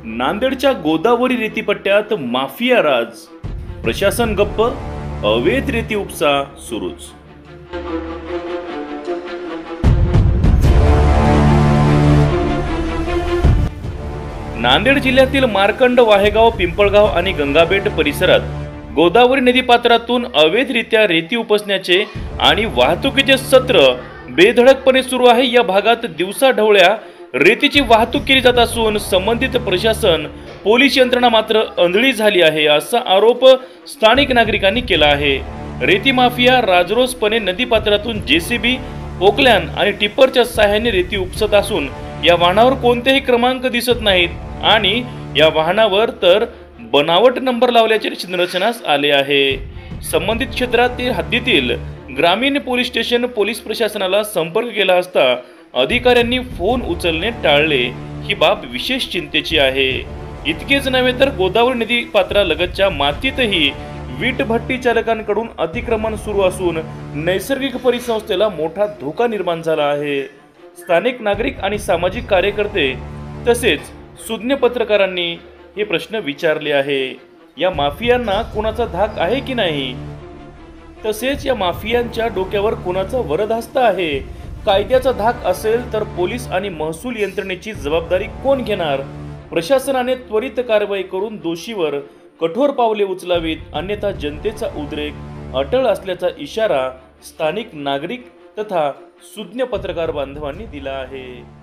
नांदेडच्या गोदावरी रेतीपट्ट्यात माफिया राज, प्रशासन गप्प, अवैध रेती उपसा सुरूच। नांदेड जिल्ह्यातील मार्कंड, वाहेगाव, पिंपळगाव आणि गंगाबेट परिसरात गोदावरी नदीपात्रातून अवैधरित्या रेती उपसण्याचे आणि वाहतुकीचे सत्र बेधडकपणे सुरू आहे। या भागात दिवसाढवळ्या रेतीची वाहतूक केली जात असून संबंधित प्रशासन, पोलीस यंत्रणा मात्र आंधळी झाली आहे, असा आरोप स्थानिक नागरिकांनी केला आहे। रेती माफिया राजरोसपणे नदीपात्रातून जेसीबी, पोकलॅन आणि टिप्परच्या सहाय्याने रेती उपसत असून या वाहनावर कोणतेही क्रमांक दिसत नाहीत आणि या वाहनावर तर बनावट नंबर लावल्याचे निदर्शनास आले आहे। संबंधित क्षेत्रातील हद्दीतील ग्रामीण पोलीस स्टेशन पोलीस प्रशासनाला संपर्क केला असता अधिकाऱ्यांनी फोन उचलणे टाळले। ही बाब विशेष चिंतेची आहे। इतकेच नव्हे तर गोदावरी नदी पात्रालगतच्या मातीतही वीटभट्टी चालकांकडून अतिक्रमण सुरू असून नैसर्गिक परिसंस्थेला मोठा धोका निर्माण झाला आहे। स्थानिक नागरिक आणि सामाजिक कार्यकर्ते तसेच सुज्ञ पत्रकारांनी हे प्रश्न विचारले आहे। या माफियांना कोणाचा धाक आहे की नाही? तसेच या माफियांच्या डोक्यावर कोणाचा वरदहस्त आहे? कायद्याचा धाक असेल तर पोलीस आणि महसूल यंत्रणेची जबाबदारी कोण घेणार? प्रशासनाने त्वरित कारवाई करून दोषीवर कठोर पावले उचलावीत, अन्यथा जनतेचा उद्रेक अटळ असल्याचा इशारा स्थानिक नागरिक तथा सुज्ञ पत्रकार बांधवांनी दिला आहे।